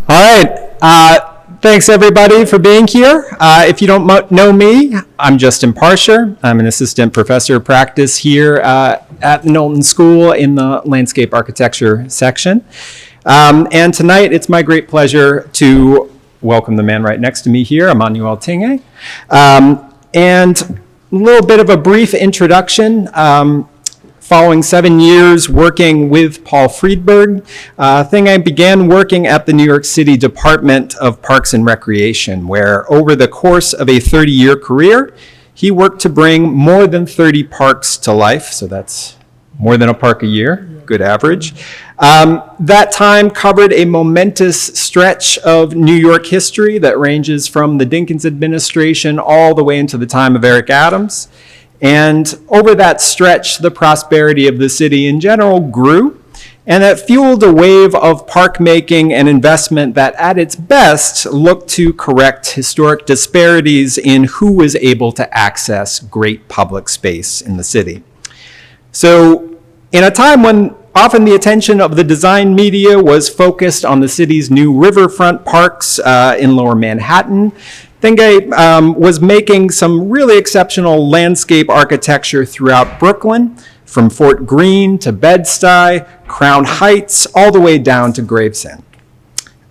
All right. Thanks, everybody, for being here. If you don't know me, I'm Justin Parsher. I'm an assistant professor of practice here at the Knowlton School in the landscape architecture section. And tonight, it's my great pleasure to welcome the man right next to me here, Emmanuel Thingue. And a little bit of a brief introduction. Following 7 years working with Paul Friedberg, Thingue began working at the New York City Department of Parks and Recreation, where over the course of a 30-year career, he worked to bring more than 30 parks to life. So that's more than a park a year, good average. That time covered a momentous stretch of New York history that ranges from the Dinkins administration all the way into the time of Eric Adams. And over that stretch, the prosperity of the city in general grew, and that fueled a wave of park making and investment that at its best looked to correct historic disparities in who was able to access great public space in the city. So in a time when often the attention of the design media was focused on the city's new riverfront parks in Lower Manhattan, Thingue was making some really exceptional landscape architecture throughout Brooklyn, from Fort Greene to Bed-Stuy, Crown Heights, all the way down to Gravesend.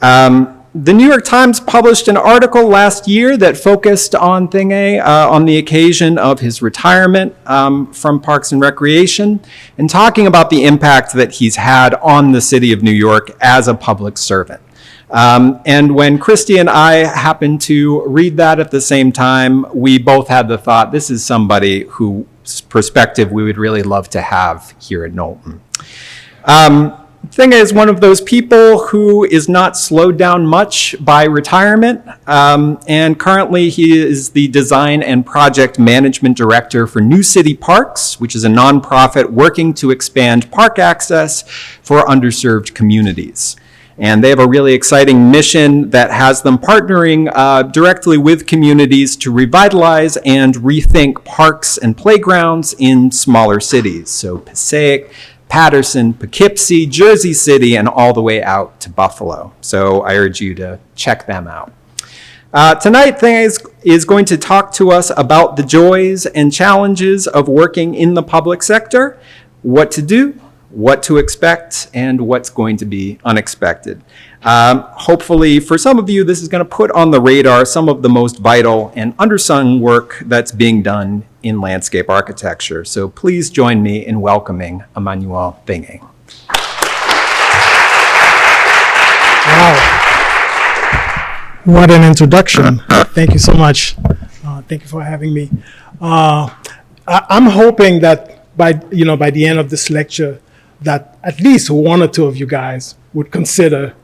The New York Times published an article last year that focused on Thingue on the occasion of his retirement from Parks and Recreation, and talking about the impact that he's had on the city of New York as a public servant. And when Christy and I happened to read that at the same time, we both had the thought, this is somebody whose perspective we would really love to have here at Knowlton. Thingue is one of those people who is not slowed down much by retirement, and currently he is the Design and Project Management Director for New City Parks, which is a nonprofit working to expand park access for underserved communities. And they have a really exciting mission that has them partnering directly with communities to revitalize and rethink parks and playgrounds in smaller cities. So Passaic, Patterson, Poughkeepsie, Jersey City, and all the way out to Buffalo. So I urge you to check them out. Tonight, Thingue is going to talk to us about the joys and challenges of working in the public sector, what to do, what to expect, and what's going to be unexpected. Hopefully, for some of you, this is going to put on the radar some of the most vital and undersung work that's being done in landscape architecture. So please join me in welcoming Emmanuel Thingue. Wow. What an introduction. Thank you so much. Thank you for having me. I'm hoping that by the end of this lecture, that at least one or two of you guys would consider,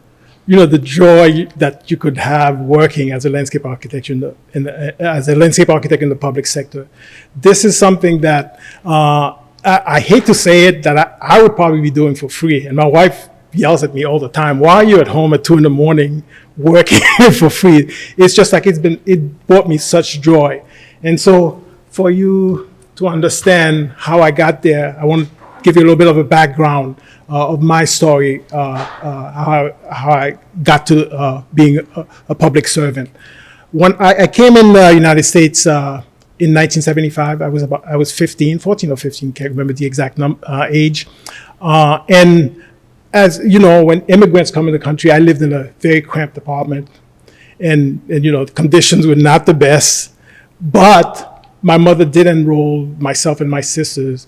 the joy that you could have working as a landscape architect in the public sector. This is something that I hate to say it, that I would probably be doing for free. And my wife yells at me all the time, "Why are you at home at 2 a.m. working for free?" It's just like it brought me such joy. And so for you to understand how I got there, I want to give you a little bit of a background of my story, how I got to being a public servant. When I came in the United States in 1975, I was 14 or 15, can't remember the exact age. And as you know, when immigrants come in the country, I lived in a very cramped apartment, and the conditions were not the best, but my mother did enroll myself and my sisters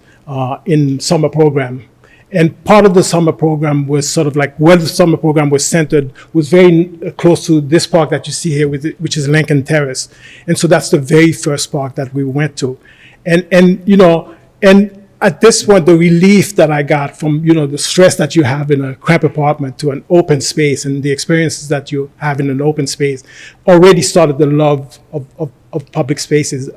in summer program. And part of the summer program was sort of like where the summer program was centered was very close to this park that you see here, which is Lincoln Terrace. And so that's the very first park that we went to. And at this point, the relief that I got from, the stress that you have in a cramped apartment to an open space and the experiences that you have in an open space already started the love of public spaces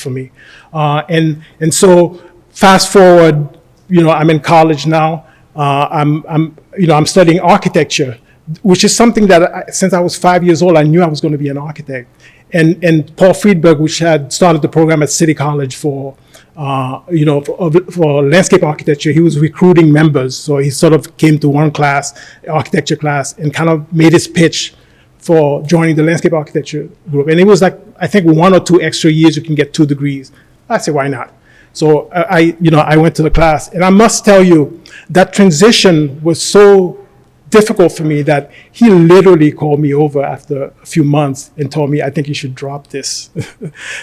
for me. And so fast forward, I'm in college now. I'm studying architecture, which is something that since I was 5 years old, I knew I was going to be an architect. And Paul Friedberg, which had started the program at City College for for landscape architecture, he was recruiting members. So he sort of came to one class, architecture class, and kind of made his pitch for joining the landscape architecture group. And it was like, I think 1 or 2 extra years, you can get 2 degrees. I said, why not? So I went to the class, and I must tell you that transition was so difficult for me that he literally called me over after a few months and told me, I think you should drop this.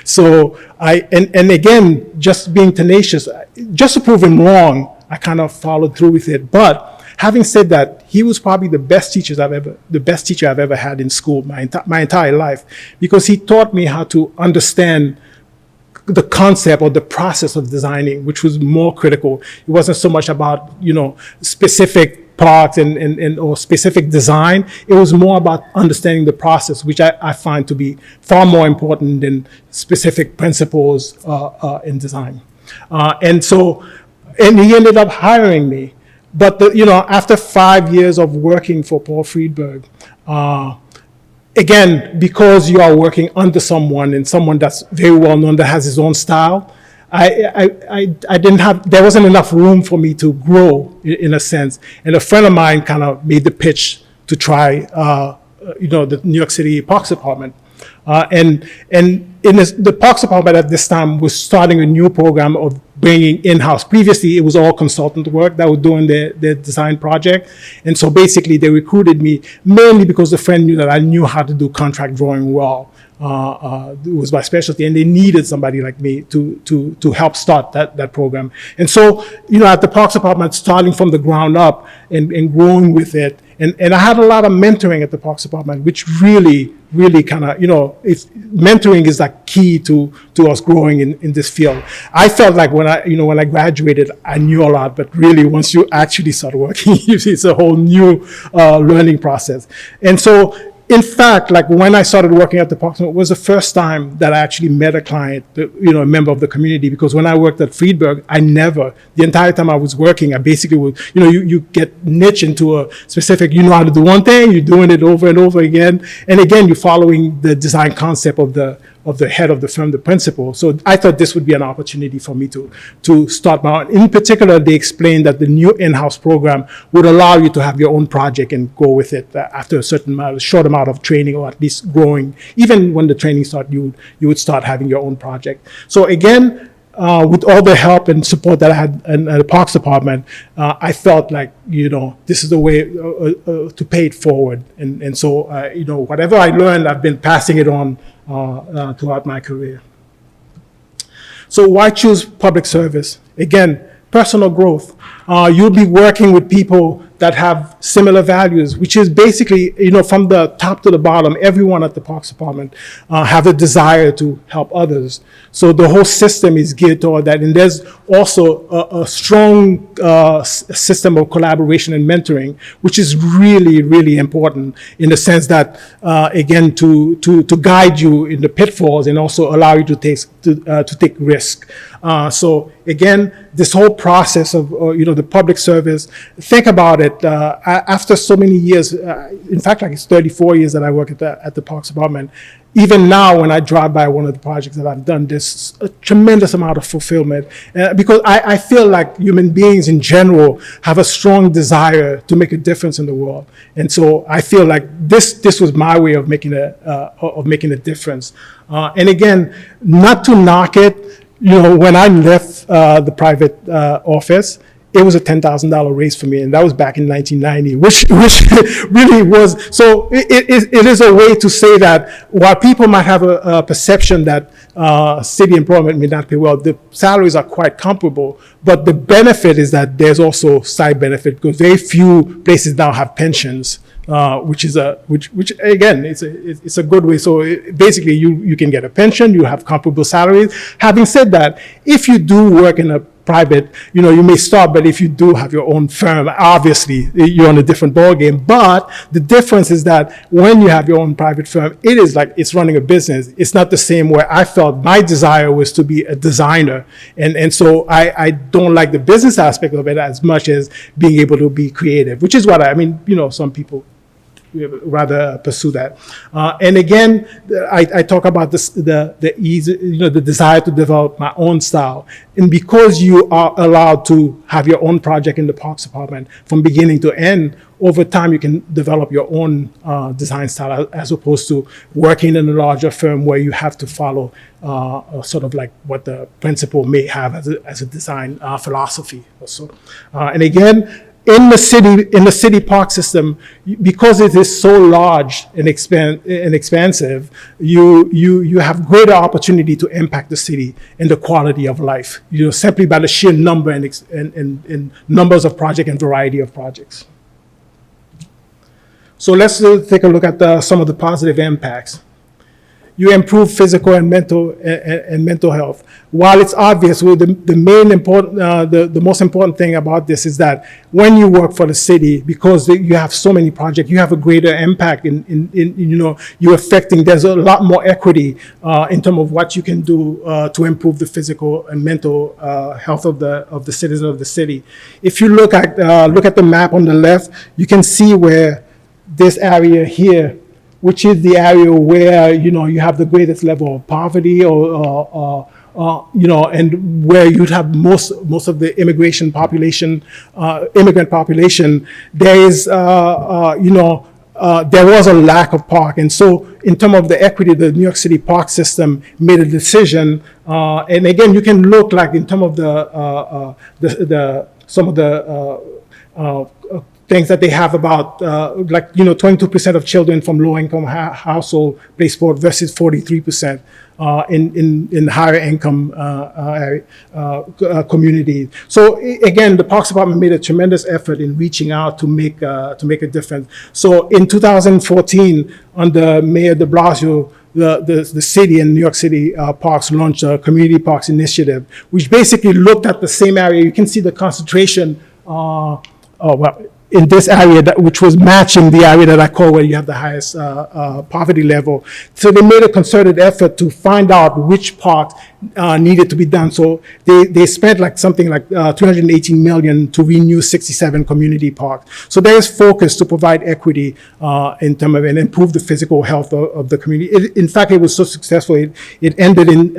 So and again, just being tenacious, just to prove him wrong, I kind of followed through with it. But having said that, he was probably the best teacher I've ever had in school my entire life, because he taught me how to understand the concept or the process of designing, which was more critical. It wasn't so much about, specific parts and or specific design. It was more about understanding the process, which I find to be far more important than specific principles in design. And he ended up hiring me. But after 5 years of working for Paul Friedberg, again, because you are working under someone, and someone that's very well known, that has his own style, there wasn't enough room for me to grow in a sense. And a friend of mine kind of made the pitch to try, the New York City Parks Department. And the Parks Department at this time was starting a new program of bringing in-house. Previously, it was all consultant work that was doing their design project. And so basically, they recruited me mainly because a friend knew that I knew how to do contract drawing well. It was my specialty, and they needed somebody like me to help start that program. And so, at the Parks Department, starting from the ground up and growing with it, and I had a lot of mentoring at the Parks Department, which really kind of, mentoring is like key to us growing in this field. I felt like when I graduated, I knew a lot, but really once you actually start working, it's a whole new learning process. And so, in fact, like when I started working at the Parks Department, it was the first time that I actually met a client, a member of the community, because when I worked at Friedberg, the entire time I was working, I basically would, you get niche into a specific, you know how to do one thing, you're doing it over and over again. And again, you're following the design concept of the head of the firm, the principal. So I thought this would be an opportunity for me to start my own. In particular, they explained that the new in-house program would allow you to have your own project and go with it after a short amount of training, or at least growing. Even when the training started, you would start having your own project. So again, with all the help and support that I had in the Parks Department, I felt like, this is the way to pay it forward. And so, whatever I learned, I've been passing it on throughout my career. So why choose public service? Again, personal growth. You'll be working with people that have similar values, which is basically, from the top to the bottom, everyone at the Parks Department have a desire to help others. So the whole system is geared toward that. And there's also a strong system of collaboration and mentoring, which is really, really important in the sense that, again, to guide you in the pitfalls and also allow you to take risk. So again, this whole process of, the public service, think about it. After so many years, in fact, like it's 34 years that I work at the Parks Department. Even now, when I drive by one of the projects that I've done, there's a tremendous amount of fulfillment because I feel like human beings in general have a strong desire to make a difference in the world, and so I feel like this was my way of making a difference. And again, not to knock it, when I left the private office, it was a $10,000 raise for me, and that was back in 1990, which really was. So it is a way to say that while people might have a perception that city employment may not pay well, the salaries are quite comparable. But the benefit is that there's also side benefit, because very few places now have pensions. Which again, it's a good way. So basically, you can get a pension, you have comparable salaries. Having said that, if you do work in a private, you may start, but if you do have your own firm, obviously you're on a different ballgame. But the difference is that when you have your own private firm, it is like it's running a business. It's not the same where I felt my desire was to be a designer. And so I don't like the business aspect of it as much as being able to be creative, which is what some people rather pursue that. And again, I talk about this, the ease, the desire to develop my own style. And because you are allowed to have your own project in the Parks Department from beginning to end, over time you can develop your own design style, as opposed to working in a larger firm where you have to follow sort of like what the principal may have as a design philosophy also. And again, in the city park system, because it is so large and expansive, you have greater opportunity to impact the city and the quality of life, simply by the sheer number and numbers of projects and variety of projects. So let's take a look at some of the positive impacts. You improve physical and mental health. While it's obvious, the most important thing about this is that when you work for the city, because you have so many projects, you have a greater impact in you're affecting. There's a lot more equity in terms of what you can do to improve the physical and mental health of the citizens of the city. If you look at the map on the left, you can see where this area here, which is the area where you have the greatest level of poverty, and where you'd have most of the immigrant population. There is there was a lack of park, and so in terms of the equity, the New York City park system made a decision. And again, you can look like in terms of some of the things that they have about 22% of children from low-income household play sport versus 43% in higher income communities. So again, the Parks Department made a tremendous effort in reaching out to make a difference. So in 2014, under Mayor de Blasio, the city and New York City Parks launched a community parks initiative, which basically looked at the same area. You can see the concentration in this area, which was matching the area that I call where you have the highest poverty level. So they made a concerted effort to find out which parks needed to be done. So they spent something like $318 million to renew 67 community parks. So there is focus to provide equity in terms of and improve the physical health of the community. In fact, it was so successful, it ended in,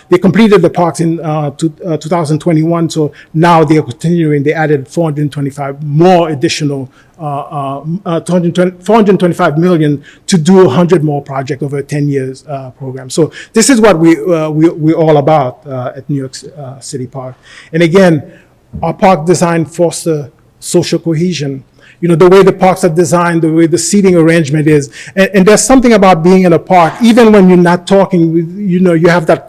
they completed the parks in 2021. So now they are continuing, they added 425 more additional $425 million to do 100 more projects over a 10 years program. So this is what we're all about at New York City Park. And again, our park design foster social cohesion. The way the parks are designed, the way the seating arrangement is. And there's something about being in a park, even when you're not talking, you have that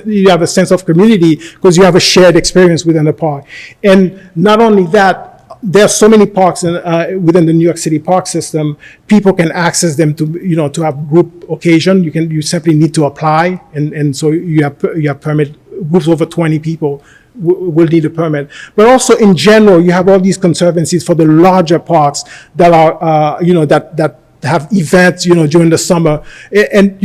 you have a sense of community because you have a shared experience within the park. And not only that, there are so many parks within the New York City park system. People can access them to have group occasion. You simply need to apply, and so you have permit. Groups over 20 people will need a permit. But also in general, you have all these conservancies for the larger parks that are that have events during the summer. And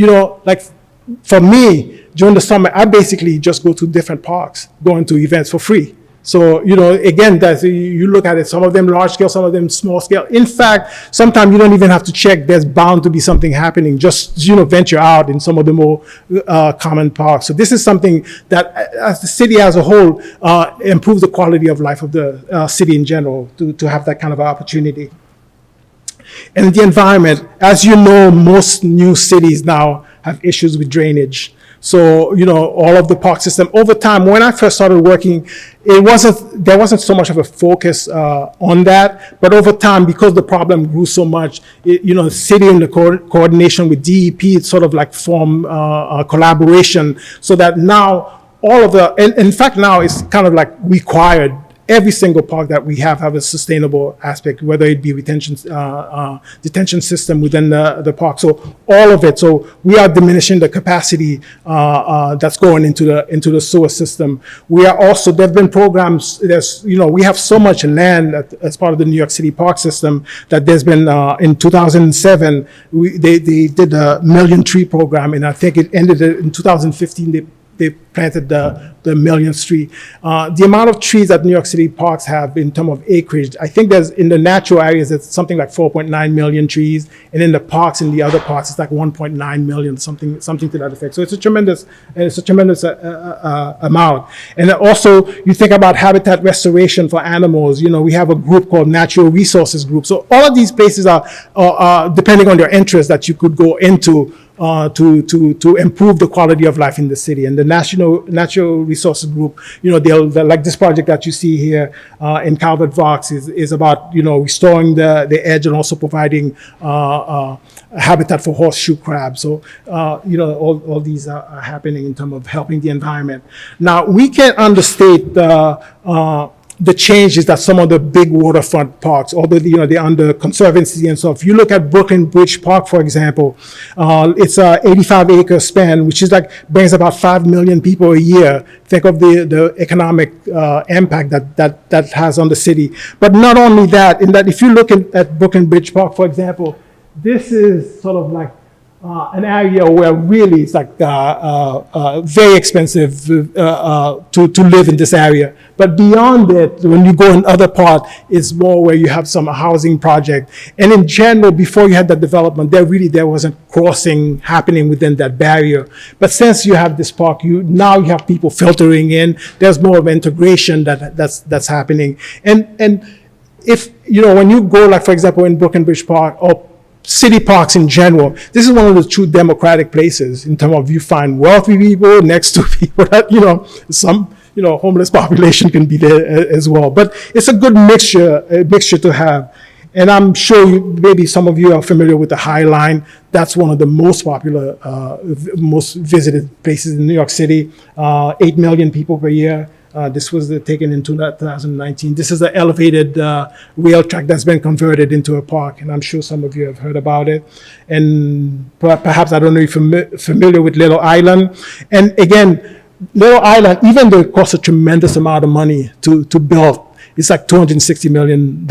for me, during the summer, I basically just go to different parks, going to events for free. So, again, you look at it, some of them large scale, some of them small scale. In fact, sometimes you don't even have to check. There's bound to be something happening. Just, venture out in some of the more common parks. So this is something that, as the city as a whole, improves the quality of life of the city in general to have that kind of opportunity. And the environment, as you know, most new cities now have issues with drainage. So, all of the park system over time, when I first started working, there wasn't so much of a focus on that, but over time, because the problem grew so much, the city and the coordination with DEP, it's sort of like form collaboration, so that now all of in fact now it's kind of like required. Every single park that we have a sustainable aspect, whether it be detention system within the park. So all of it. So we are diminishing the capacity that's going into the sewer system. We are also, there've been programs. We have so much land as part of the New York City park system that there's been in 2007 they did a Million Tree program, and I think it ended in 2015. They they planted the millionth tree. The amount of trees that New York City parks have in terms of acreage, I think there's in the natural areas it's something like 4.9 million trees, and in the parks, in the other parks, it's like 1.9 million, something to that effect. So it's a tremendous amount. And then also you think about habitat restoration for animals. You know, we have a group called Natural Resources Group. So all of these places are depending on your interest that you could go into to improve the quality of life in the city. And the Natural Resources Group, you know, they'll like this project that you see here in Calvert Vaux is about, you know, restoring the edge and also providing habitat for horseshoe crabs. So, you know, all these are happening in terms of helping the environment. Now, we can't understate the changes that some of the big waterfront parks, although they're under conservancy and so. If you look at Brooklyn Bridge Park, for example, it's a 85-acre span, which is like brings about 5 million people a year. Think of the economic impact that has on the city. But not only that, in that if you look at Brooklyn Bridge Park, for example, this is sort of like an area where really it's like very expensive to live in this area. But beyond it, when you go in other parts, it's more where you have some housing project. And in general, before you had that development, there wasn't crossing happening within that barrier. But since you have this park, now you have people filtering in. There's more of integration that's happening. And if, you know, when you go, like, for example, in Brooklyn Bridge Park or city parks in general, this is one of the true democratic places in terms of you find wealthy people next to people that, you know, some, you know, homeless population can be there as well. But it's a good mixture to have. And I'm sure maybe some of you are familiar with the High Line. That's one of the most popular, most visited places in New York City. 8 million people per year. This was taken in 2019. This is an elevated rail track that's been converted into a park, and I'm sure some of you have heard about it. And perhaps, I don't know if you're familiar with Little Island. And again, Little Island, even though it costs a tremendous amount of money to build, it's like $260 million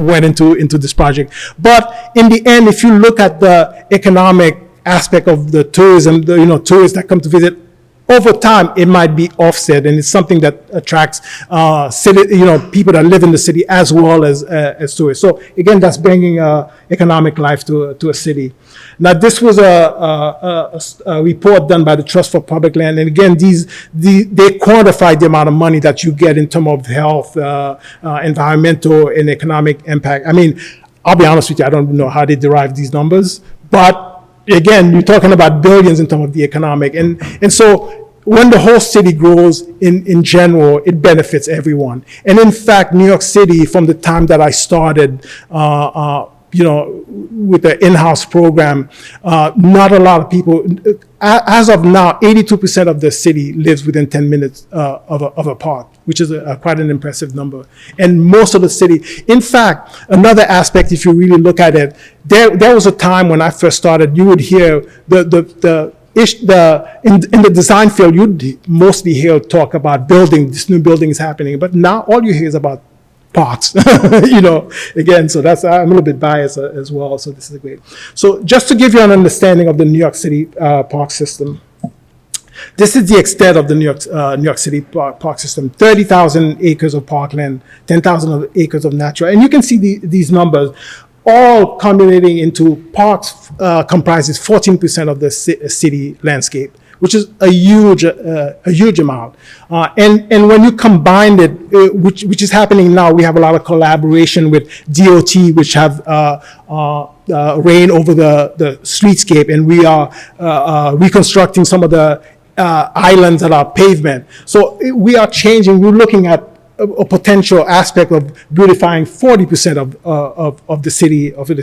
went into this project. But in the end, if you look at the economic aspect of the tourism, tourists that come to visit, over time, it might be offset, and it's something that attracts people that live in the city as well as tourists. So again, that's bringing economic life to a city. Now, this was a report done by the Trust for Public Land, and again, they quantify the amount of money that you get in terms of health, environmental, and economic impact. I mean, I'll be honest with you, I don't know how they derive these numbers, but again, you're talking about billions in terms of the economic. And so when the whole city grows in general, it benefits everyone. And in fact, New York City, from the time that I started, with the in-house program, not a lot of people, as of now, 82% of the city lives within 10 minutes of a park, which is quite an impressive number. And most of the city, in fact, another aspect, if you really look at it, there was a time when I first started, you would hear in the design field, you'd mostly hear talk about this new building is happening, but now all you hear is about parks, again, so I'm a little bit biased as well, so this is great. So just to give you an understanding of the New York City park system, this is the extent of the New York City park system: 30,000 acres of parkland, 10,000 acres of natural, and you can see these numbers all culminating into parks comprises 14% of the city landscape, which is a huge amount. And when you combine it, which is happening now, we have a lot of collaboration with DOT, which have reign over the streetscape, and we are reconstructing some of the islands that are pavement. So we are changing. We're looking at a potential aspect of beautifying 40% of the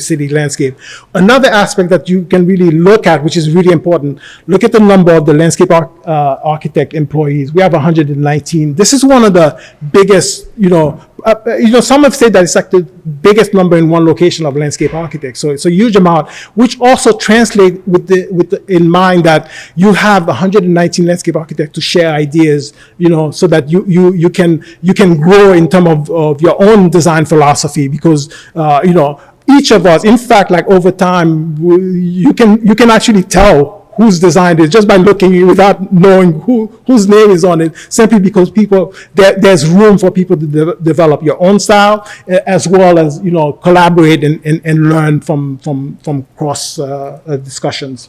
city landscape. Another aspect that you can really look at, which is really important, look at the number of the landscape architect employees. We have 119. This is one of the biggest, some have said that it's like the biggest number in one location of landscape architects. So it's a huge amount, which also translates in mind that you have 119 landscape architects to share ideas, so that you can grow in terms of your own design philosophy, because each of us, in fact, like over time, you can actually tell who's designed it just by looking without knowing whose name is on it, simply because there's room for people to develop your own style, as well as, collaborate and learn from cross discussions.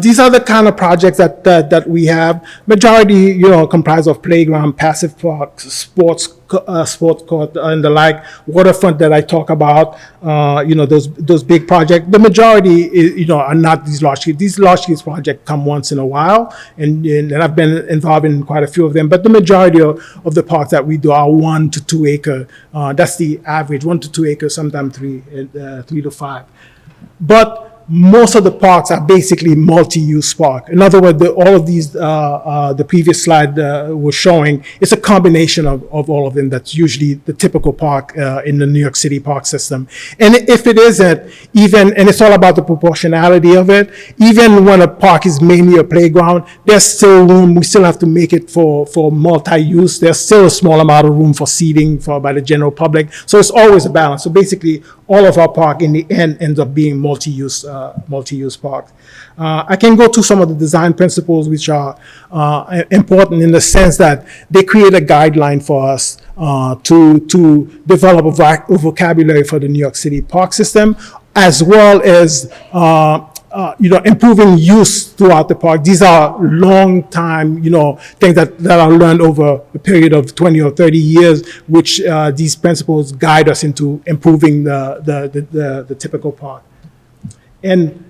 These are the kind of projects that we have. Majority, comprise of playground, passive parks, sports court, and the like. Waterfront that I talk about, those big projects. The majority, are not these large scale. These large scale projects come once in a while, and I've been involved in quite a few of them. But the majority of the parks that we do are 1 to 2 acre. That's the average, 1 to 2 acres, sometimes 3 to 5. But most of the parks are basically multi-use park. In other words, all of these, the previous slide was showing, it's a combination of all of them. That's usually the typical park in the New York City park system. And if it isn't, and it's all about the proportionality of it, even when a park is mainly a playground, there's still room. We still have to make it for multi-use. There's still a small amount of room for seating by the general public. So it's always a balance. So basically, all of our park in the end ends up being multi-use parks. I can go to some of the design principles which are important in the sense that they create a guideline for us to develop a vocabulary for the New York City park system, as well as improving use throughout the park. These are long time, things that are learned over a period of 20 or 30 years, which these principles guide us into improving the typical park. And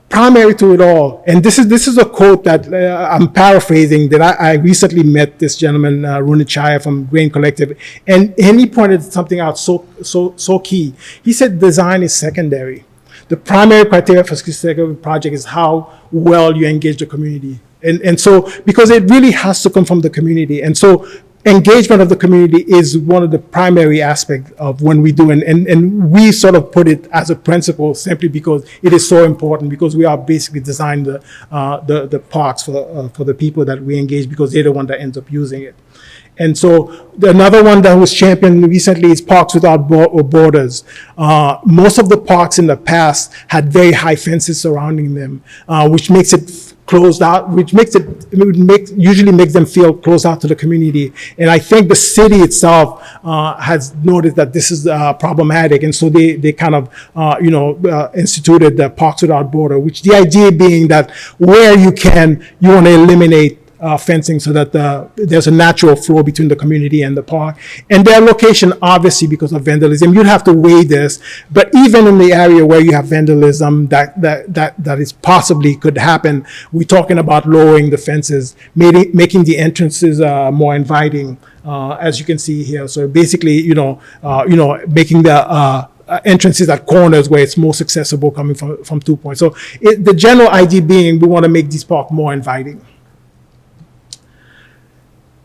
primary to it all, and this is a quote that I'm paraphrasing, that I recently met this gentleman, Runit Chaya from Grain Collective, and he pointed something out so key. He said design is secondary. The primary criteria for success of a project is how well you engage the community. And so, because it really has to come from the community. And so engagement of the community is one of the primary aspects of when we do, and we sort of put it as a principle simply because it is so important, because we are basically designing the parks for the people that we engage, because they're the one that ends up using it. And so another one that was championed recently is Parks Without Borders. Most of the parks in the past had very high fences surrounding them, which makes it closed out, which usually makes them feel closed out to the community. And I think the city itself has noticed that this is problematic, and so they kind of instituted the Parks Without Border, which the idea being that where you want to eliminate fencing so that there's a natural flow between the community and the park. And their location, obviously, because of vandalism, you'd have to weigh this. But even in the area where you have vandalism that is possibly could happen, we're talking about lowering the fences, making the entrances more inviting, as you can see here. So basically, making the entrances at corners where it's most accessible coming from 2 points. So the general idea being we want to make these parks more inviting.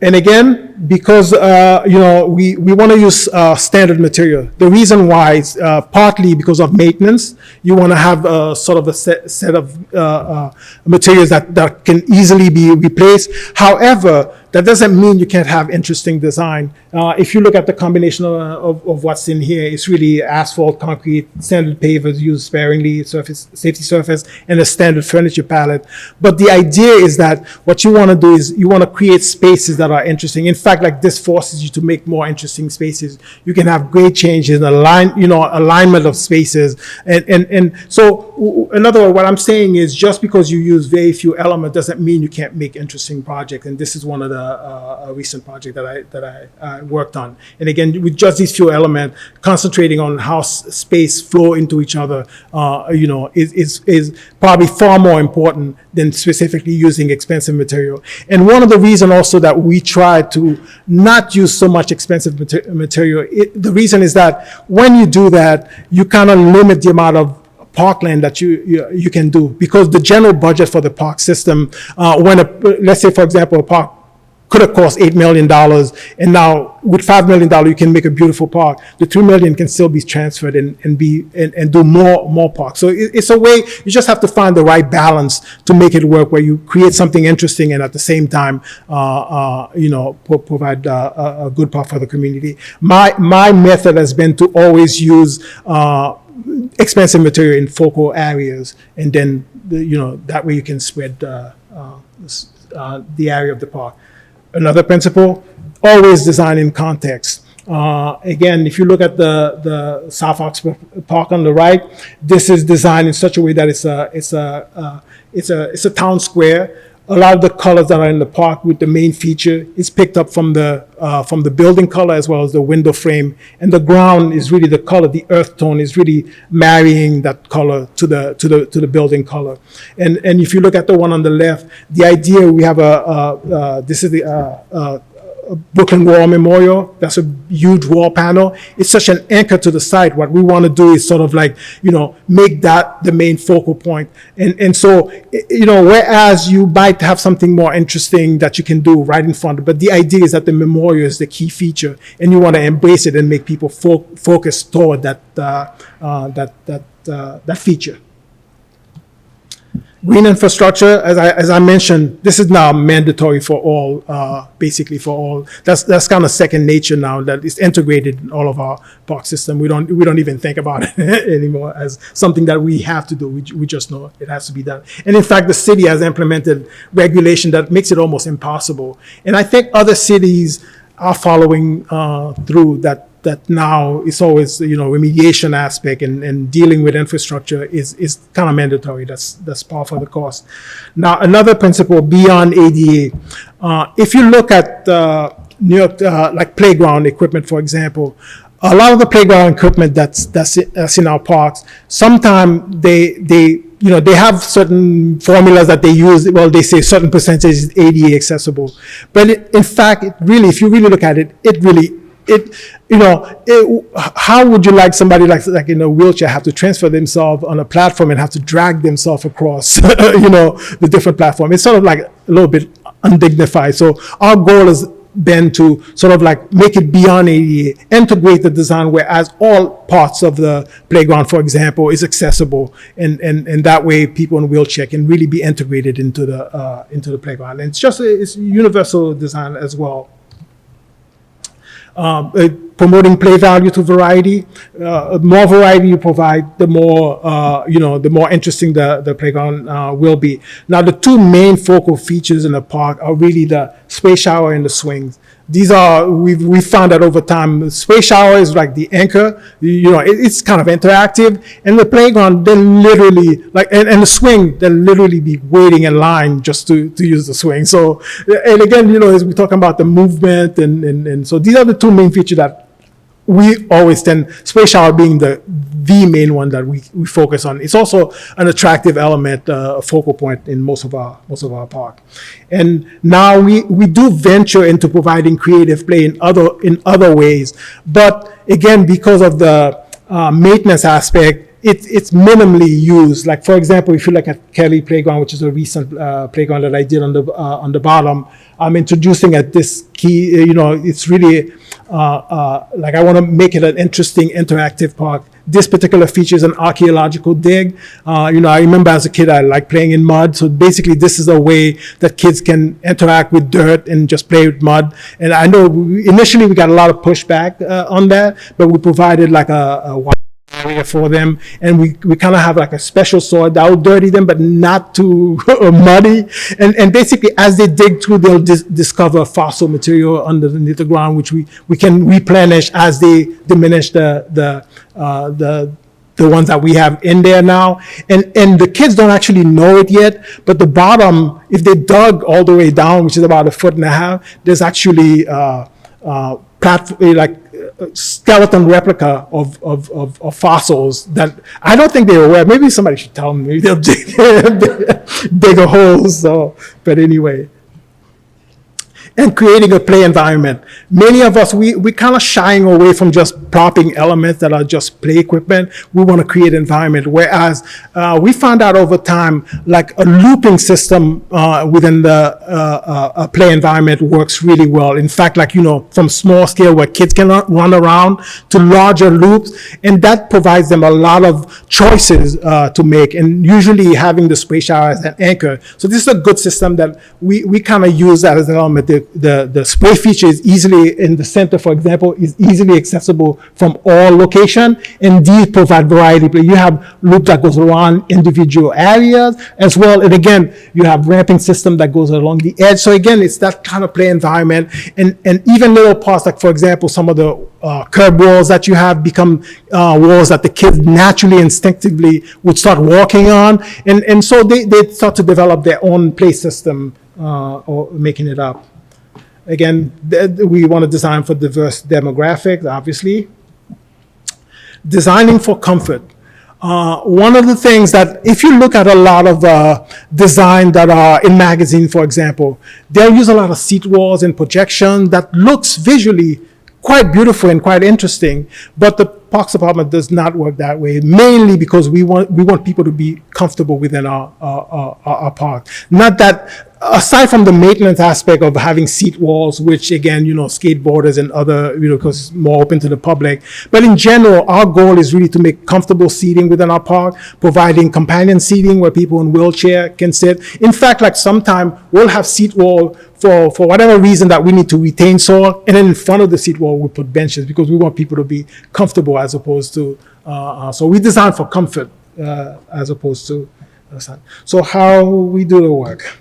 And again, because we want to use standard material. The reason why is partly because of maintenance. You want to have sort of a set of materials that can easily be replaced. However, that doesn't mean you can't have interesting design. If you look at the combination of what's in here, it's really asphalt, concrete, standard pavers used sparingly, safety surface, and a standard furniture palette. But the idea is that what you want to do is you want to create spaces that are interesting. In fact, like this forces you to make more interesting spaces. You can have great changes in alignment of spaces. And so, in other words, what I'm saying is just because you use very few elements doesn't mean you can't make interesting projects. And this is one of the recent project that I worked on. And again, with just these few elements, concentrating on how space flow into each other, is probably far more important than specifically using expensive material. And one of the reasons also that we try to not use so much expensive material, the reason is that when you do that, you kind of limit the amount of parkland that you can do, because the general budget for the park system, let's say, for example, a park could have cost $8 million, and now with $5 million you can make a beautiful park. The $2 million can still be transferred and do more parks. So it's a way, you just have to find the right balance to make it work, where you create something interesting and at the same time provide a good park for the community. My method has been to always use expensive material in focal areas, and then that way you can spread the area of the park. Another principle: always design in context. Again, if you look at the South Oxford Park on the right, this is designed in such a way that it's a town square. A lot of the colors that are in the park with the main feature is picked up from the building color as well as the window frame, and the ground is really the color. The earth tone is really marrying that color to the building color. And if you look at the one on the left, the idea we have this is the Brooklyn War Memorial. That's a huge wall panel. It's such an anchor to the site. What we want to do is sort of like, make that the main focal point. And so, whereas you might have something more interesting that you can do right in front, but the idea is that the memorial is the key feature, and you want to embrace it and make people focus toward that feature. Green infrastructure, as I mentioned, this is now mandatory for all, basically for all. That's kind of second nature now, that it's integrated in all of our park system. We don't even think about it anymore as something that we have to do. We just know it has to be done. And in fact, the city has implemented regulation that makes it almost impossible. And I think other cities are following through that now it's always, remediation aspect and dealing with infrastructure is kind of mandatory. That's par for the course. Now, another principle beyond ADA, if you look at New York, like playground equipment, for example, a lot of the playground equipment that's in our parks, sometimes they have certain formulas that they use. Well, they say certain percentage is ADA accessible, but in fact, if you really look at it, how would you like somebody like in a wheelchair have to transfer themselves on a platform and have to drag themselves across, the different platform? It's sort of like a little bit undignified. So our goal has been to sort of like make it beyond ADA, integrate the design whereas all parts of the playground, for example, is accessible, and that way people in wheelchair can really be integrated into the playground. And it's universal design as well. Promoting play value to variety. More variety you provide, the more interesting the playground will be. Now, the two main focal features in the park are really the space shower and the swings. These are, we found that over time, the space shower is like the anchor, it's kind of interactive, and the playground, they literally, and the swing, they'll literally be waiting in line just to use the swing. So, and again, as we're talking about the movement, and so these are the two main features that we always tend, space shower being the main one that we focus on. It's also an attractive element, a focal point in most of our park. And now we do venture into providing creative play in other ways, but again, because of the maintenance aspect, it's minimally used. Like, for example, if you look at Kelly Playground, which is a recent playground that I did on the bottom, I'm introducing at this key, it's really like I want to make it an interesting interactive park. This particular feature is an archaeological dig. I remember as a kid, I liked playing in mud. So basically, this is a way that kids can interact with dirt and just play with mud. And I know initially we got a lot of pushback on that, but we provided like a area for them, and we kind of have like a special sword that will dirty them but not too muddy, and basically as they dig through, they'll discover fossil material underneath the ground, which we can replenish as they diminish the ones that we have in there now, and the kids don't actually know it yet, but the bottom, if they dug all the way down, which is about 1.5 feet, there's actually skeleton replica of fossils that I don't think they were aware. Maybe somebody should tell them. Maybe they'll dig a hole. So, but anyway. And creating a play environment. Many of us, we kind of shying away from just propping elements that are just play equipment. We want to create environment. Whereas we found out over time, like a looping system within the play environment works really well. In fact, from small scale where kids can run around to larger loops, and that provides them a lot of choices to make. And usually having the space shower as an anchor. So this is a good system that we kind of use that as an element. the spray feature is easily in the center, for example, is easily accessible from all location, and these provide variety. But you have loop that goes around individual areas as well, and again, you have ramping system that goes along the edge. So again, it's that kind of play environment, and even little parts, like for example, some of the curb walls that you have become walls that the kids naturally, instinctively would start walking on, and so they start to develop their own play system or making it up. Again, we want to design for diverse demographics, obviously. Designing for comfort. One of the things that, if you look at a lot of design that are in magazines, for example, they'll use a lot of seat walls and projection that looks visually quite beautiful and quite interesting, but the Parks Department does not work that way, mainly because we want people to be comfortable within our park. Not that, aside from the maintenance aspect of having seat walls, which again, skateboarders and other, because it's more open to the public. But in general, our goal is really to make comfortable seating within our park, providing companion seating where people in wheelchair can sit. In fact, like sometime we'll have seat wall for whatever reason that we need to retain soil, and then in front of the seat wall we put benches because we want people to be comfortable as opposed to, so we design for comfort as opposed to, so how we do the work.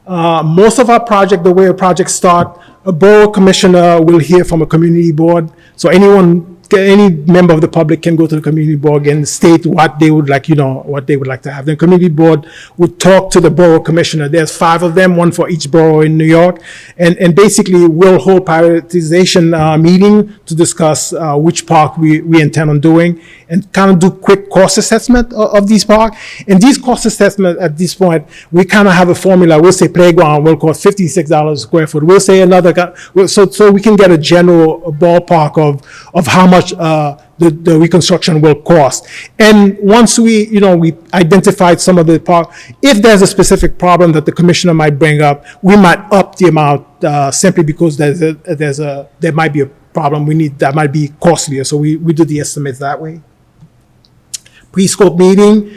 Most of our project, the way a project start, a borough commissioner will hear from a community board. So any member of the public can go to the community board and state what they would like, what they would like to have. The community board would talk to the borough commissioner. There's 5 of them, one for each borough in New York. And basically we'll hold prioritization meeting to discuss which park we intend on doing and kind of do quick cost assessment of these parks. And these cost assessment at this point, we kind of have a formula. We'll say playground will cost $56 a square foot. We'll say another, so we can get a general ballpark of how much the reconstruction will cost. And once we identified some of the park, if there's a specific problem that the commissioner might bring up, we might up the amount simply because there might be a problem that might be costlier. So we do the estimates that way. Pre-scope meeting,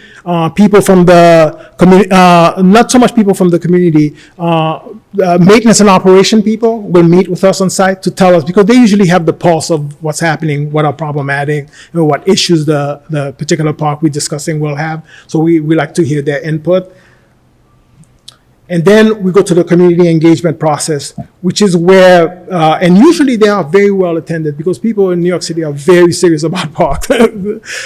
people from the community, not so much people from the community, maintenance and operation people will meet with us on site to tell us, because they usually have the pulse of what's happening, what are problematic, what issues the particular park we're discussing will have. So we like to hear their input. And then we go to the community engagement process, which is where, and usually they are very well attended because people in New York City are very serious about parks.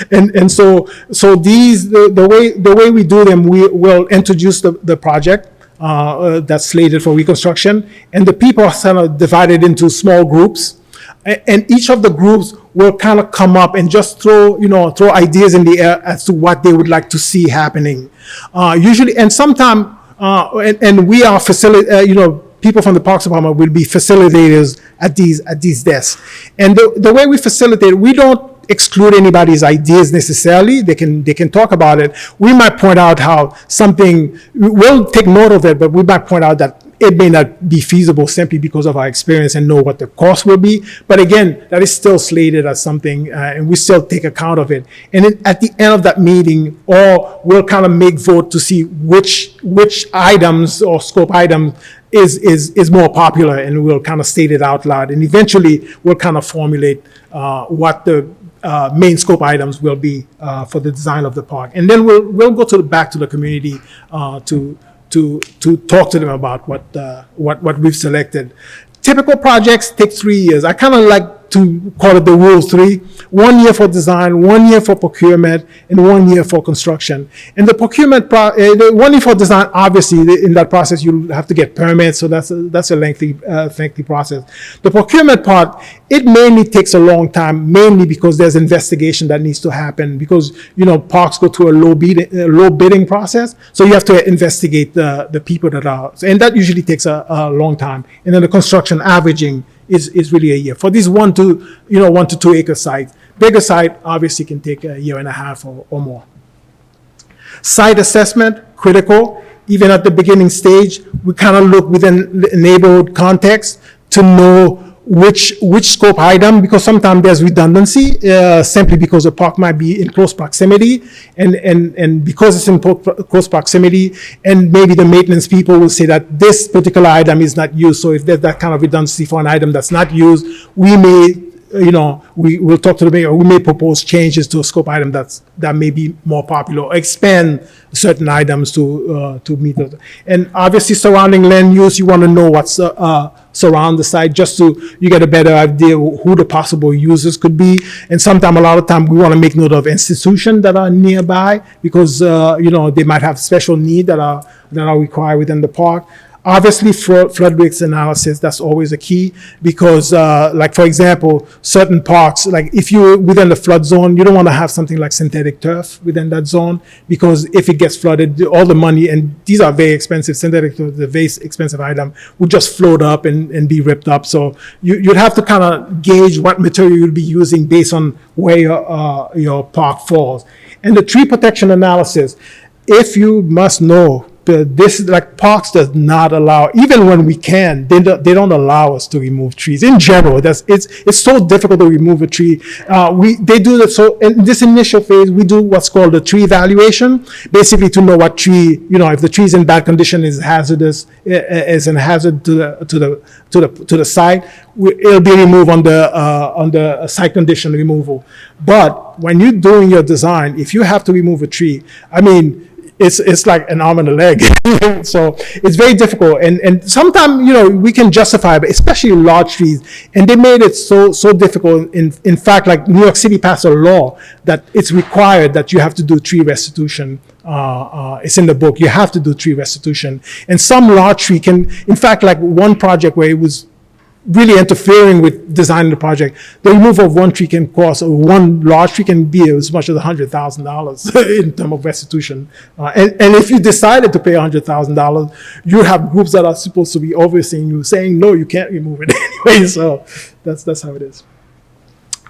and so these, the way we do them, we will introduce the project that's slated for reconstruction, and the people are kind of divided into small groups. And each of the groups will kind of come up and just throw ideas in the air as to what they would like to see happening. Usually, and sometimes, and we are people from the Parks Department will be facilitators at these desks. And the way we facilitate, we don't exclude anybody's ideas necessarily. They can talk about it. We might point out how we'll take note of it, but we might point out that it may not be feasible simply because of our experience and know what the cost will be. But again, that is still slated as something, and we still take account of it. And then at the end of that meeting, we'll kind of make vote to see which items or scope items is more popular, and we'll kind of state it out loud. And eventually, we'll kind of formulate what the main scope items will be for the design of the park. And then we'll go back to the community to talk to them about what we've selected. Typical projects take 3 years. I kind of like to call it the Rule 3. 1 year for design, 1 year for procurement, and 1 year for construction. And the procurement, the 1 year for design, obviously, in that process, you have to get permits, so that's a lengthy process. The procurement part, it mainly takes a long time, mainly because there's investigation that needs to happen, because, parks go through a low bidding process, so you have to investigate the people that are, and that usually takes a long time. And then the construction averaging is really a year. For these 1 to 2 acre sites, bigger site obviously can take a year and a half or more. Site assessment, critical. Even at the beginning stage, we kind of look within the neighborhood context to know which scope item, because sometimes there's redundancy, simply because the park might be in close proximity, and because it's in close proximity, and maybe the maintenance people will say that this particular item is not used. So if there's that kind of redundancy for an item that's not used, we may, we will talk to the mayor, we may propose changes to a scope item that may be more popular, or expand certain items to meet those. And obviously surrounding land use, you want to know what's surround the site, just so you get a better idea who the possible users could be. And sometimes, a lot of time, we want to make note of institutions that are nearby, because they might have special needs that are required within the park. Obviously, flood risk analysis, that's always a key, because like, for example, certain parks, like if you're within the flood zone, you don't want to have something like synthetic turf within that zone, because if it gets flooded, all the money, and these are very expensive, synthetic turf, the very expensive item, would just float up and be ripped up. So you'd have to kind of gauge what material you'll be using based on where your park falls. And the tree protection analysis, if you must know, this, like, parks does not allow, even when we can, they don't allow us to remove trees in general. It's so difficult to remove a tree. They do that. So in this initial phase, we do what's called a tree evaluation, basically to know what tree, if the tree is in bad condition, is hazardous, is a hazard to the site, it'll be removed under site condition removal. But when you're doing your design, if you have to remove a tree, I mean, it's like an arm and a leg. So it's very difficult. And sometimes, we can justify it, especially large trees. And they made it so difficult. In fact, like New York City passed a law that it's required that you have to do tree restitution. It's in the book. You have to do tree restitution. And some large tree can, in fact, like one project where it was really interfering with designing the project, the removal of one tree can cost, or one large tree can be as much as $100,000 in terms of restitution. And if you decided to pay $100,000, you have groups that are supposed to be overseeing you, saying, no, you can't remove it anyway. So that's how it is.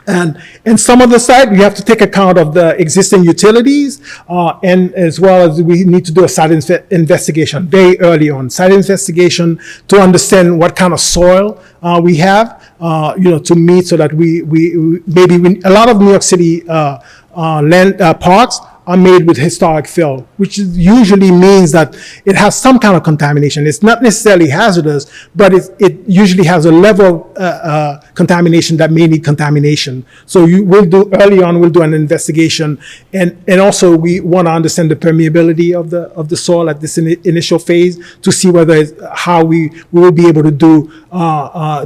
And some of the site, we have to take account of the existing utilities, and as well as we need to do a site investigation very early on. Site investigation to understand what kind of soil we have, to meet, so that we a lot of New York City land parks are made with historic fill, which usually means that it has some kind of contamination. It's not necessarily hazardous, but it usually has a level of contamination that may need contamination. So we'll do an investigation, and also we want to understand the permeability of the soil at this initial phase, to see how we will be able to do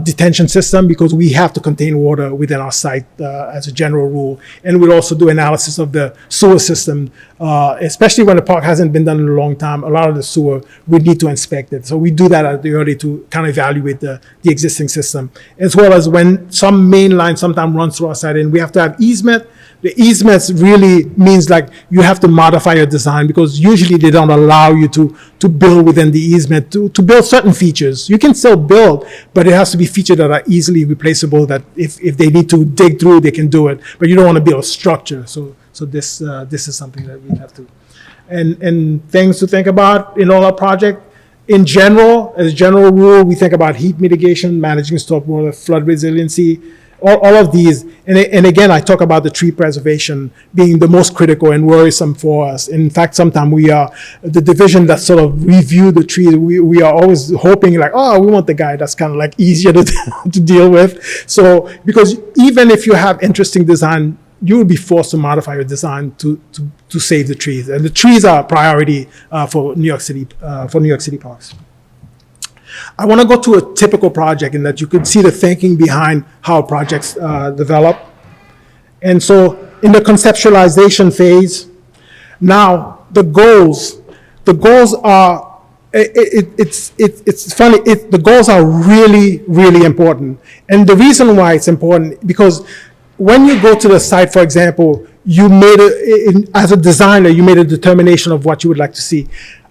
detention system, because we have to contain water within our site as a general rule. And we'll also do analysis of the sewer system. Especially when the park hasn't been done in a long time, a lot of the sewer, we need to inspect it. So we do that at the early to kind of evaluate the existing system. As well as when some main line sometimes runs through our site and we have to have easement. The easements really means like you have to modify your design, because usually they don't allow you to build within the easement, to build certain features. You can still build, but it has to be features that are easily replaceable, that if they need to dig through, they can do it. But you don't want to build a structure. So this is something that we have to, and things to think about in all our project. In general, as a general rule, we think about heat mitigation, managing stormwater, flood resiliency, all of these. And again, I talk about the tree preservation being the most critical and worrisome for us. In fact, sometimes we are the division that sort of review the trees. We are always hoping like, oh, we want the guy that's kind of like easier to deal with. So because even if you have interesting design, you will be forced to modify your design to save the trees. And the trees are a priority for New York City parks. I want to go to a typical project in that you can see the thinking behind how projects develop. And so in the conceptualization phase, now the goals are, it's funny, the goals are really, really important. And the reason why it's important, because when you go to the site, for example, you made as a designer, you made a determination of what you would like to see.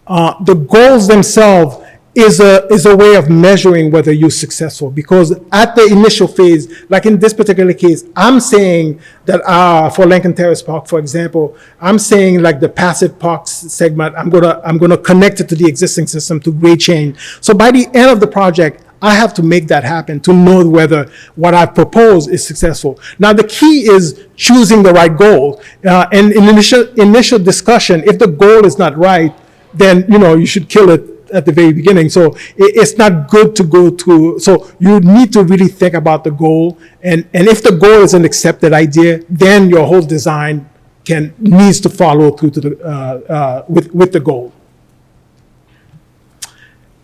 The goals themselves is a way of measuring whether you're successful, because at the initial phase, like in this particular case, I'm saying that for Lincoln Terrace Park, for example, I'm saying like the passive parks segment, I'm gonna connect it to the existing system to grade change. So by the end of the project, I have to make that happen to know whether what I propose is successful. Now, the key is choosing the right goal. And in initial discussion, if the goal is not right, then, you should kill it at the very beginning. So it's not good to go to, so you need to really think about the goal. And if the goal is an accepted idea, then your whole design needs to follow through to with the goal.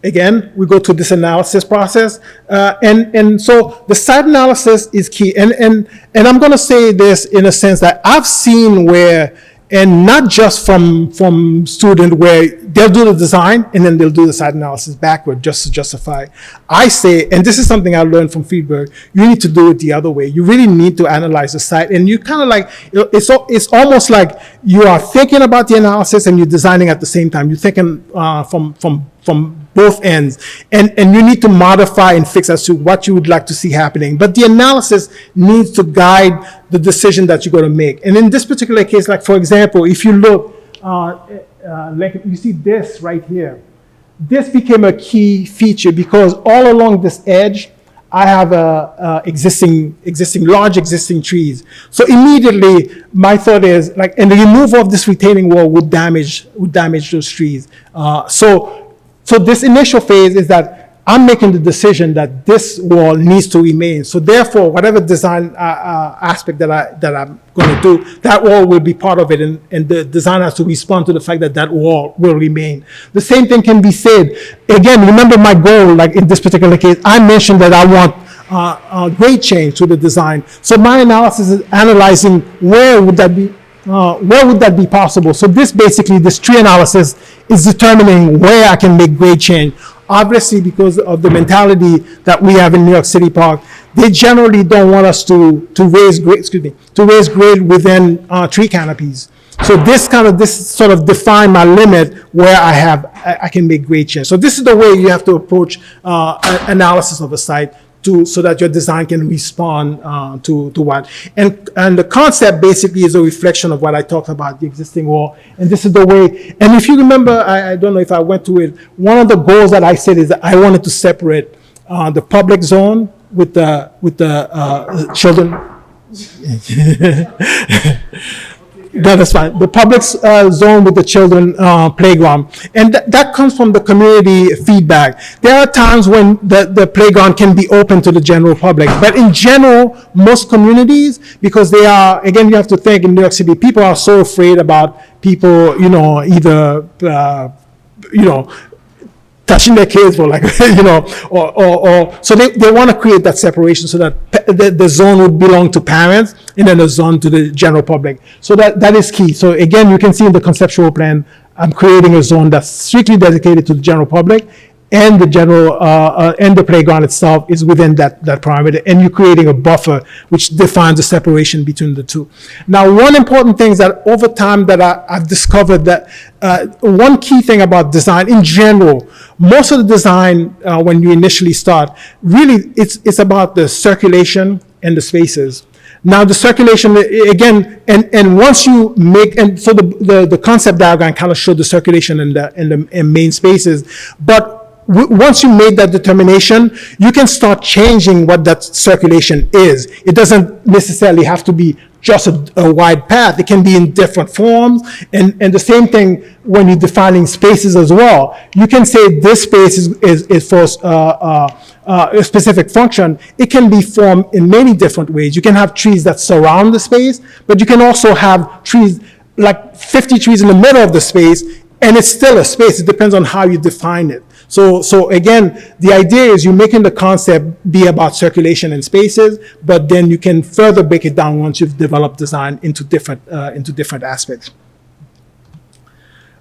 Again, we go to this analysis process, and so the site analysis is key. And I'm going to say this in a sense that I've seen where, and not just from student, where they'll do the design and then they'll do the site analysis backward just to justify. I say, and this is something I learned from Friedberg, you need to do it the other way. You really need to analyze the site, and you kind of like, it's almost like you are thinking about the analysis and you're designing at the same time. You're thinking from both ends, and you need to modify and fix as to what you would like to see happening. But the analysis needs to guide the decision that you're going to make. And in this particular case, like for example, if you look, like you see this right here, this became a key feature because all along this edge, I have large existing trees. So immediately, my thought is like, and the removal of this retaining wall would damage those trees. So this initial phase is that I'm making the decision that this wall needs to remain. So therefore, whatever design aspect that I'm going to do, that wall will be part of it, and the design has to respond to the fact that that wall will remain. The same thing can be said. Again, remember my goal, like in this particular case, I mentioned that I want grade change to the design. So my analysis is analyzing where would that be possible. So this tree analysis is determining where I can make grade change. Obviously, because of the mentality that we have in New York City Park, they generally don't want us to raise grade within tree canopies. So this sort of define my limit where I can make grade change. So this is the way you have to approach analysis of a site so that your design can respond to what. And the concept basically is a reflection of what I talked about, the existing wall. And this is the way, and if you remember, I don't know if I went to it, one of the goals that I said is that I wanted to separate the public zone with the children. That is fine. The public zone with the children playground. And that comes from the community feedback. There are times when the playground can be open to the general public. But in general, most communities, because they are, again, you have to think in New York City, people are so afraid about people, either, touching their kids for like, or so they want to create that separation so that the zone would belong to parents and then the zone to the general public. So that is key. So again, you can see in the conceptual plan, I'm creating a zone that's strictly dedicated to the general public, and the general and the playground itself is within that parameter, and you're creating a buffer which defines the separation between the two. Now, one important thing is that over time that I've discovered that one key thing about design in general, most of the design when you initially start, really it's about the circulation and the spaces. Now the circulation, again, and once you make, and so the concept diagram kind of showed the circulation and the main spaces, but once you made that determination, you can start changing what that circulation is. It doesn't necessarily have to be just a wide path. It can be in different forms. And the same thing when you're defining spaces as well. You can say this space is for a specific function. It can be formed in many different ways. You can have trees that surround the space, but you can also have trees, like 50 trees in the middle of the space, and it's still a space. It depends on how you define it. So again, the idea is you're making the concept be about circulation and spaces, but then you can further break it down once you've developed design into different aspects.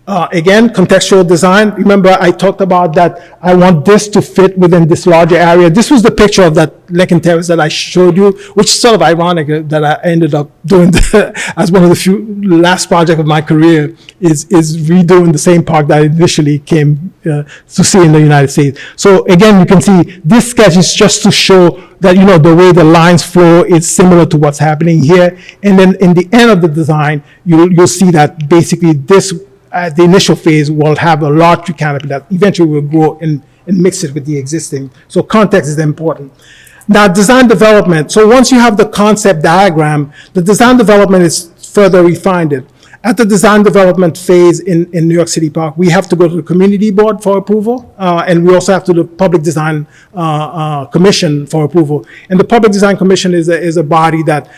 Again, contextual design. Remember, I talked about that I want this to fit within this larger area. This was the picture of that Lincoln Terrace that I showed you, which is sort of ironic that I ended up doing as one of the few last projects of my career is redoing the same park that I initially came to see in the United States. So again, you can see this sketch is just to show that, the way the lines flow is similar to what's happening here. And then in the end of the design, you'll see that basically this, the initial phase will have a large tree canopy that eventually will grow and mix it with the existing. So context is important. Now, design development. So once you have the concept diagram, the design development is further refined. At the design development phase in New York City Park, we have to go to the community board for approval, and we also have to do the public design commission for approval. And the public design commission is a body that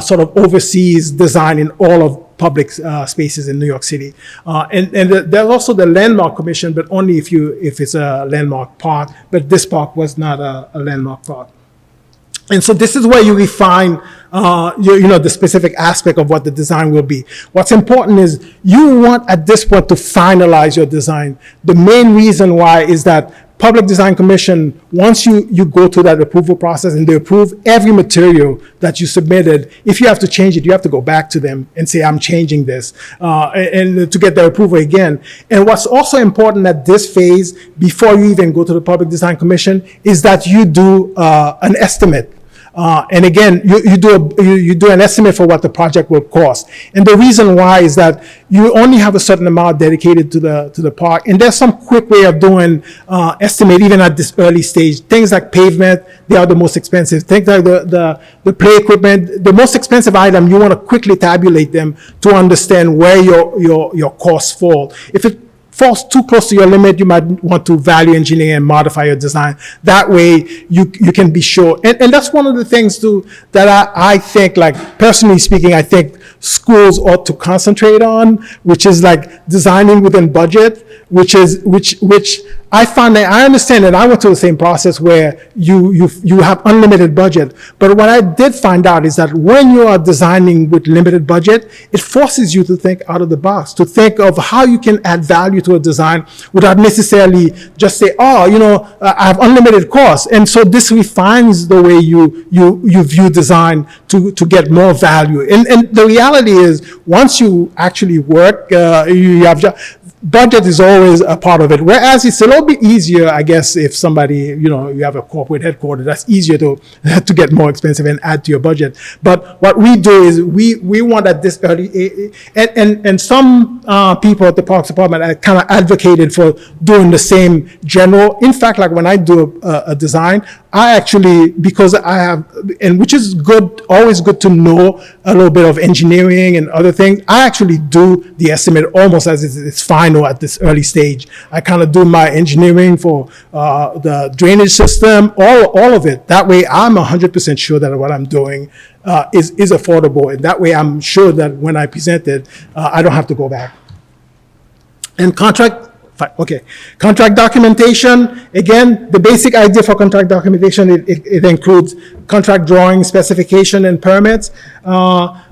sort of oversees design in all of public spaces in New York City. And there's also the landmark commission, but only if it's a landmark park. But this park was not a landmark park. And so this is where you refine, the specific aspect of what the design will be. What's important is you want at this point to finalize your design. The main reason why is that Public Design Commission, once you go through that approval process and they approve every material that you submitted, if you have to change it, you have to go back to them and say, I'm changing this, and to get their approval again. And what's also important at this phase, before you even go to the Public Design Commission, is that you do an estimate. And again, you do an estimate for what the project will cost. And the reason why is that you only have a certain amount dedicated to the park. And there's some quick way of doing estimate even at this early stage. Things like pavement, they are the most expensive. Things like the play equipment, the most expensive item, you want to quickly tabulate them to understand where your costs fall. If it falls too close to your limit, you might want to value engineer and modify your design. That way you can be sure. And that's one of the things too that I think, like personally speaking, I think schools ought to concentrate on, which is like designing within budget, which I find that I understand that I went through the same process where you have unlimited budget. But what I did find out is that when you are designing with limited budget, it forces you to think out of the box, to think of how you can add value to a design without necessarily just say, I have unlimited costs. And so this refines the way you view design to get more value. And the reality is, once you actually work, you have budget is always a part of it. Whereas it's a little bit easier, I guess, if somebody, you have a corporate headquarters, that's easier to get more expensive and add to your budget. But what we do is we want at this early, and some people at the Parks Department kind of advocated for doing the same general. In fact, like when I do a design, I actually, because I have, and which is good, always good to know a little bit of engineering and other things, I actually do the estimate almost as it's final at this early stage. I kind of do my engineering for the drainage system, all of it. That way I'm 100% sure that what I'm doing is affordable. And that way I'm sure that when I present it, I don't have to go back. And contract documentation. Again, the basic idea for contract documentation, it includes contract drawing, specification, and permits.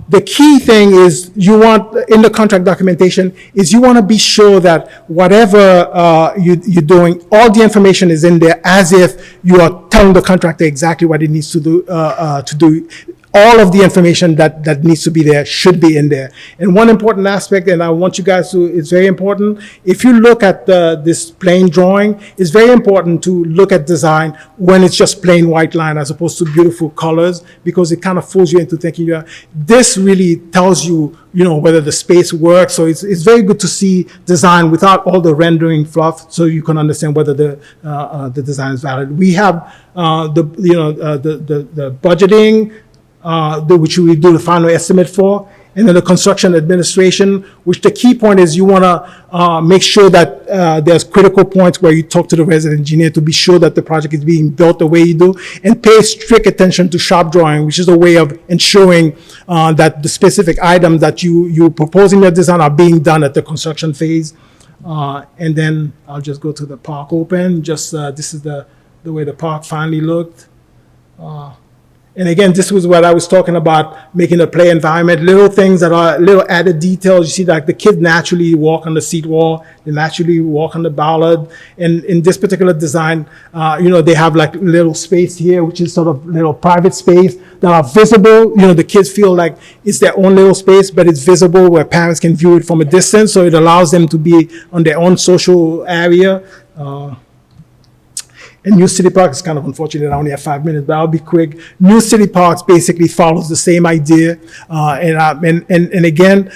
The key thing is you want, in the contract documentation, is you want to be sure that whatever you're doing, all the information is in there as if you are telling the contractor exactly what it needs to do. All of the information that needs to be there should be in there. And one important aspect, and I want you guys to, it's very important, if you look at this plain drawing, it's very important to look at design when it's just plain white line as opposed to beautiful colors, because it kind of fools you into thinking, this really tells you, whether the space works. So it's very good to see design without all the rendering fluff, so you can understand whether the design is valid. We have the budgeting, which we do the final estimate for, and then the construction administration, which the key point is you want to make sure that there's critical points where you talk to the resident engineer to be sure that the project is being built the way you do, and pay strict attention to shop drawing, which is a way of ensuring that the specific items that you propose in your design are being done at the construction phase. And then I'll just go to the park open. This is the way the park finally looked. And again, this was what I was talking about, making a play environment, little things that are little added details. You see, like the kids naturally walk on the seat wall, they naturally walk on the bollard. And in this particular design, they have like little space here, which is sort of little private space that are visible. The kids feel like it's their own little space, but it's visible where parents can view it from a distance. So it allows them to be on their own social area. And New City Park is kind of unfortunate. I only have 5 minutes, but I'll be quick. New City Parks basically follows the same idea. And again,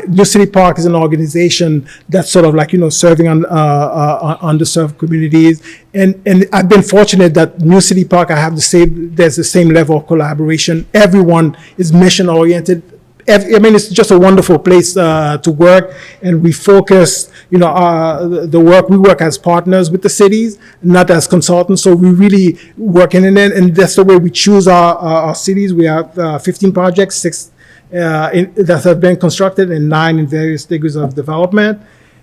New City Park is an organization that's sort of like, serving on underserved communities. And I've been fortunate that New City Park, there's the same level of collaboration. Everyone is mission oriented. It's just a wonderful place to work, and we focus, we work as partners with the cities, not as consultants. So we really working in it, and that's the way we choose our cities. We have 15 projects, 6 that have been constructed, and 9 in various degrees of development.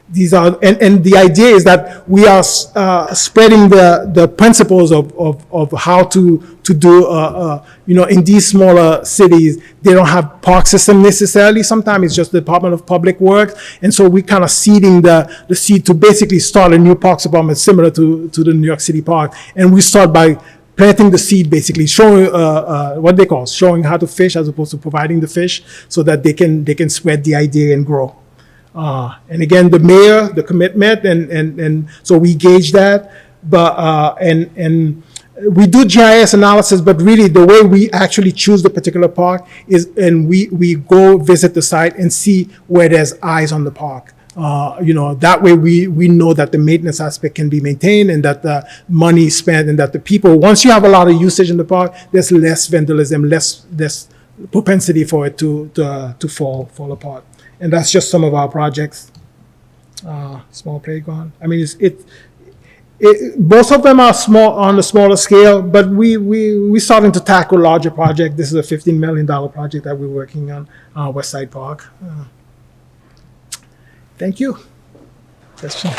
These are, and the idea is that we are spreading the principles of how to do, in these smaller cities, they don't have park system necessarily. Sometimes it's just the Department of Public Works. And so we kind of seeding the seed to basically start a new parks department similar to the New York City Park. And we start by planting the seed, basically showing showing how to fish as opposed to providing the fish, so that they can spread the idea and grow. And again, the mayor, the commitment, and so we gauge that, but and we do GIS analysis, but really the way we actually choose the particular park is, and we go visit the site and see where there's eyes on the park. That way we know that the maintenance aspect can be maintained, and that the money is spent, and that the people, once you have a lot of usage in the park, there's less vandalism, less propensity for it to fall apart. And that's just some of our projects. Small playground. I mean, both of them are small, on the smaller scale, but we starting to tackle larger projects. This is a $15 million project that we're working on, West Side Park. Thank you. Question.